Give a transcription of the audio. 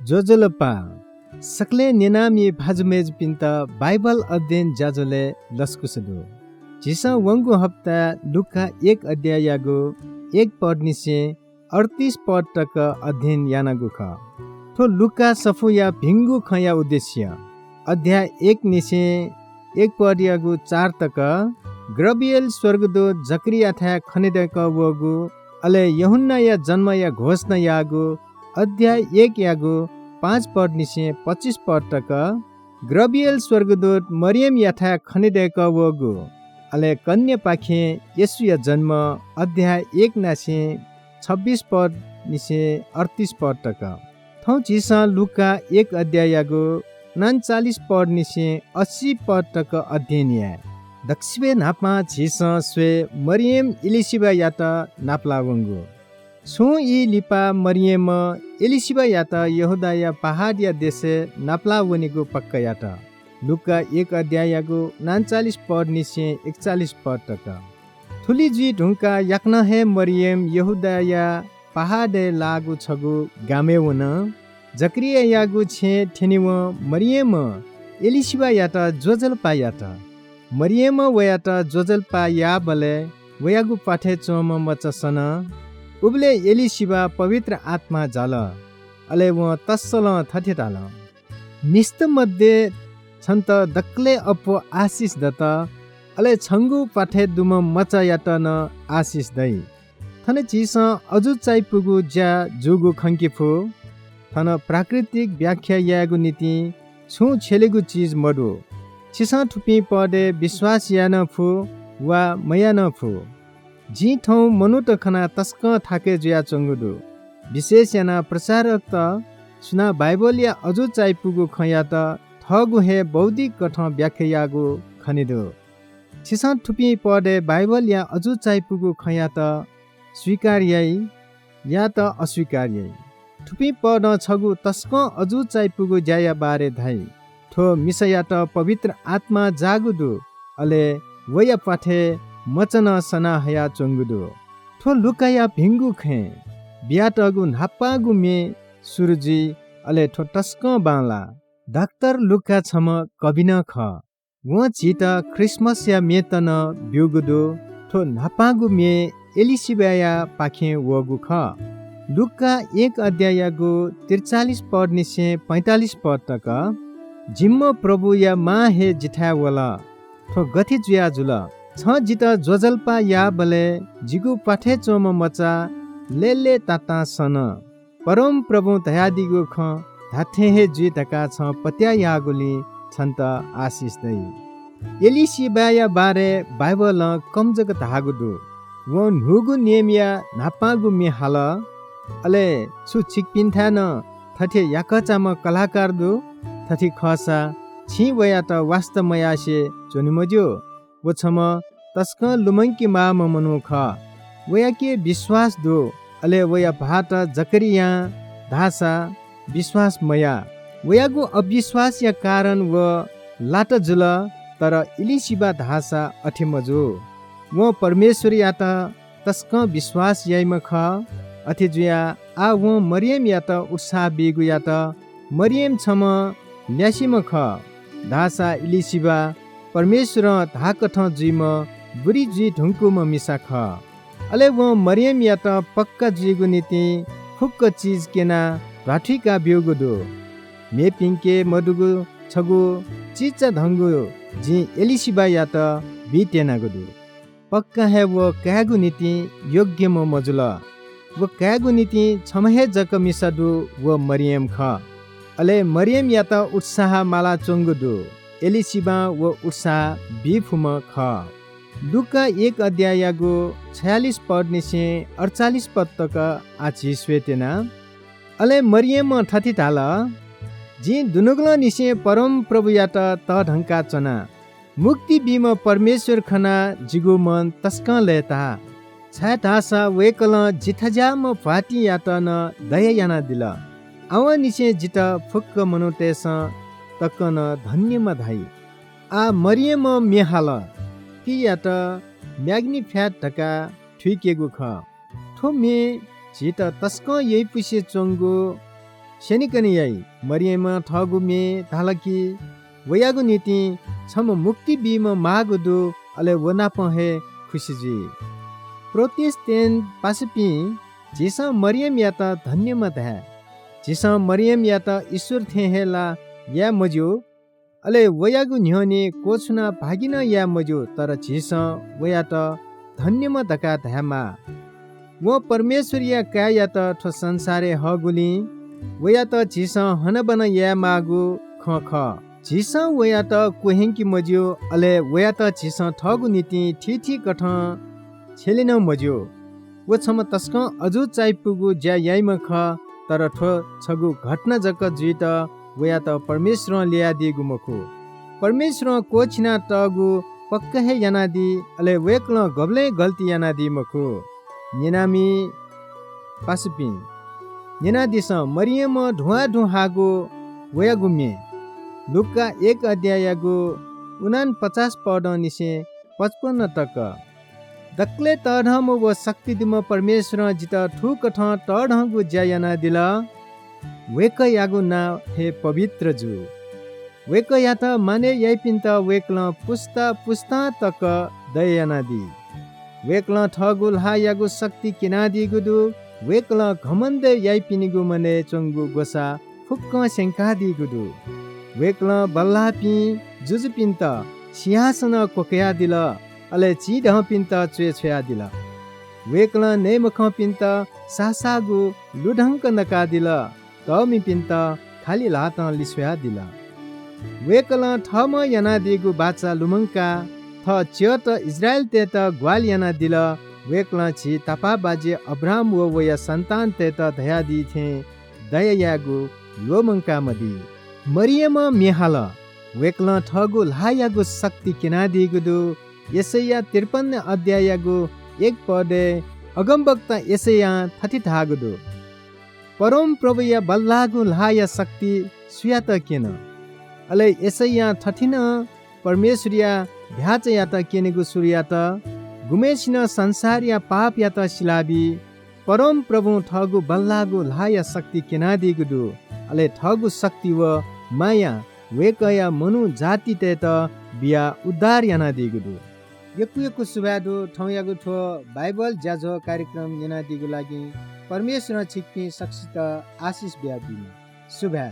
जोजलपा सकले नेनामी भाजुमेज पिन्ता बाइबल अध्ययन जाजोले लस्कुसदु जिसा वंगु हप्ता लुका 1 अध्यायगो 1 पद निसे 38 पद तक अध्ययन यानागु ख थो लुका सफुया भिंगु खया उद्देश्य अध्याय 1 निसे 1 पद यागु 4 तक ग्रबियल स्वर्गदूत जकरिया था खनिदक वगु अले यूहन्ना या जन्म या घोषणा यागु अध्याय 1 यागु 5 पद निसे 25 पद तक ग्रबियल स्वर्गदूत मरियम याथा खनिदक वगु अले कन्या पाखे येशु या जन्म अध्याय 1 नासे 26 पद निसे 38 पद तक थौ चिसा लुका 1 अध्याय यागु 39 पद निसे 80 पद तक अध्ययन या दक्षिणे नापमा झिस स्वे मरियम इलिसिबा याता नापला वंगु सो ई लिपा मरियम एलिसिबा याता यहुदा या पहाड या देशे नापला वनिगु पक्का याता लुका 1 अध्यायगु 39 पद निसे 41 पद तक थुली जी ढुंका याक्न हे मरियम यहुदा या पहाडे लागु छगु गामे वन जकरिया यागु छे ठेनिव मरियम एलिसिबा याता जोजलपा याता मरियम वयाता जोजलपा या बले वयागु पाठे चोम मचसन उबले एलिसिबा पवित्र आत्मा जाल अले व तस्सल थथेताल निस्त मध्ये छन्त दक्ले अपो आशिष दत अले छंगु पाठे दुम मचा यातन आशिष दै थने चिस अजु चाइपुगु ज्या जुगु खंकिफु थन प्राकृतिक व्याख्या यागु नीति छु छेलेगु चीज मडु छिसा ठुपी पदे विश्वास या नफु वा मया नफु जी ठौ मनुत खना तस्क थाके जुया चंगुदु विशेष याना प्रचारक त सुना बाइबल या अजु चाइपुगु खया त थगु हे बौद्धिक कठ व्याख्यागु खनिदु छिसा ठुपी पदे बाइबल या अजु चाइपुगु खया त स्वीकार्य या त अस्वीकार्य ठुपी पद छगु तस्क अजु चाइपुगु ज्याया बारे धाइ थो मिसया त पवित्र आत्मा जागुदु अले वया पाठे मचन सना हया चंगुदु थो लुकाया भिंगु खे बियाटगु नापागु मे सुरजी अले थो टस्क बाला डाक्टर लुका छम कबिन ख व चिता क्रिसमस या मेतन ब्युगुदु थो नापागु मे एलिसिबाया पाखे वगु ख लुका 1 अध्यायगु 43 पद निसे 45 पद तक जिम्म प्रभु या मा हे जिठा वला थो गथि जुया जुल छ जित जोजलपा या बले जिगु पाठे चोम मचा लेले ताता सन परम प्रभु दयादिगु ख धाथे हे जुइ तका छ पत्या यागुली छन्त आशिष दै एलिसिबा या बारे बाइबल कमजग धागुदु व नुगु नेमिया नापागु मे हाल अले छु छिकपिन्थान थथे याकचाम कलाकार दु थथि खसा छि वया त वास्तवमयासे जोनिमज्यो वछम तस्क लुमंकी मा मनु ख वया के विश्वास दो अले वया भात जकरिया धासा विश्वास मया वयागु अविश्वास या कारण व लाट जुल तर इलिसिबा धासा अठेमजो व परमेश्वर या त तस्क विश्वास याइम ख अथे जुया आ व मरियम या त उत्साह बेगु या त मरियम छम ल्यासिम ख धासा इलिसिबा परमेश्वर धाकठ जुइम बुरी जुइ ढुङ्कुम मिसा ख अले व मरियम या त पक्का जुइगु नीति फुक्क चीज केना राठिका बिउगुदु मे पिंके मडुगु छगु चिचा धंगु जी एलिसिबा या त बितेनागुदु पक्का है वो कागु नीति योग्य म मजुल वो कागु नीति छमहे जक मिसादु वो मरियम ख अले मरियम या त उत्साह माला चोंगुदु एलिसिबा वो उत्साह बिफुम ख लुका 1 अध्यायगु 46 पद निसे 48 पद तक आछि स्वेतेना अले मरियम थथि थाल जी दुनुगल निसे परम प्रभु या त ढंका चना मुक्ति बिम परमेश्वर खना जिगु मन तस्क लेता छातासा वेकल जिथजाम फाटी या त न दया याना दिल आव निसे जित फुक्क मनुतेस तकन धन्यमा धाई आ मरियम मेहाल कि या त म्याग्निफ्याट ढका ठुइकेगु ख थो मे जित तस्क यही पुसे चंगु सेनिकनी याई मरियम ठगु मे धालकी वयागु नीति छम मुक्ति बीम मागुदु अले वना पहे खुशीजी प्रोटेस्टेन्ट पासपी जिसा मरियम या त धन्यमत है जिसा मरियम या त ईश्वर थे हेला या मजो अले वयागु न्योनी कोछुना भागिन या मजो तर जिसा वया त धन्यमत का धमा वो परमेश्वर या का या त ठो संसारे हगुली वया त जिसा हनबन या मागु ख ख जिसा वया त कोहेंकी मजो अले वया त जिसा ठगु नीति ठीठी कठ छेलिन मजो वो छम तस्क अजु चाइपुगु ज्या याइम ख तर ठो छगु घटना जक जुइत वया त परमेश्वर लिया दिगु मखु परमेश्वर कोछिना तगु पक्का हे यानादी अले वेक्ल गबले गल्ती यानादी मखु निनामी पासपि निनादिस मरियम ढुवा ढुहागु वयागु मे लुका 1 अध्यायगु 49 पद निसे 55 तक दक्ले तढम व शक्ति दिम परमेश्वर जित ठुक ठ तढगु ज्यायना दिल वेक यागु ना हे पवित्र जु वेक या त माने याइपिन्त वेक्ल पुस्ता पुस्ता तक दयाना दि वेक्ल ठगु ल्हा यागु शक्ति किनादि गुदु वेक्ल घमन्द याइपिनिगु मने चंगु गोसा फुक्क सेंकादि गुदु वेक्ल बल्लापि जुजुपिन्त सिंहासन कोकया दिल अले चिढ पिन्त चुए छुया दिल वेक्ल नेमख पिन्त सासागु लुढंक नका दिल तमि पिन्त खाली लात लिस्या दिल वेक्ल ठम याना दिगु बाचा लुमंका थ च्यत इजरायल ते त ग्वाल याना दिल वेक्ल छि तपा बाजे अब्राहम व वया सन्तान ते त दया दि थे दया यागु लोमंका मदि मरियम मेहाल वेक्ल ठगु लायागु शक्ति किना दिगुदु यसैया 53 अध्यायगु 1 पदे अगमवक्ता यसैया थति थागुदु परम प्रभु या बल्लागु लाया शक्ति सुयात केन अले यसैया 39 परमेश्वरिया भ्याच या त केनेगु सूर्या त गुमेसिन संसार या पाप या त सिलाबी परम प्रभु ठगु बल्लागु लाया शक्ति केना दिगुदु अले ठगु शक्ति व माया वेकया मनु जाति ते त बिया उद्धार याना दिगुदु यकु सुबादु ठौयागु ठो बाइबल ज्याझो कार्यक्रम याना दिगु लागि परमेश्वर छिक्पी शक्ति त आशिष बिया दिनु सुभा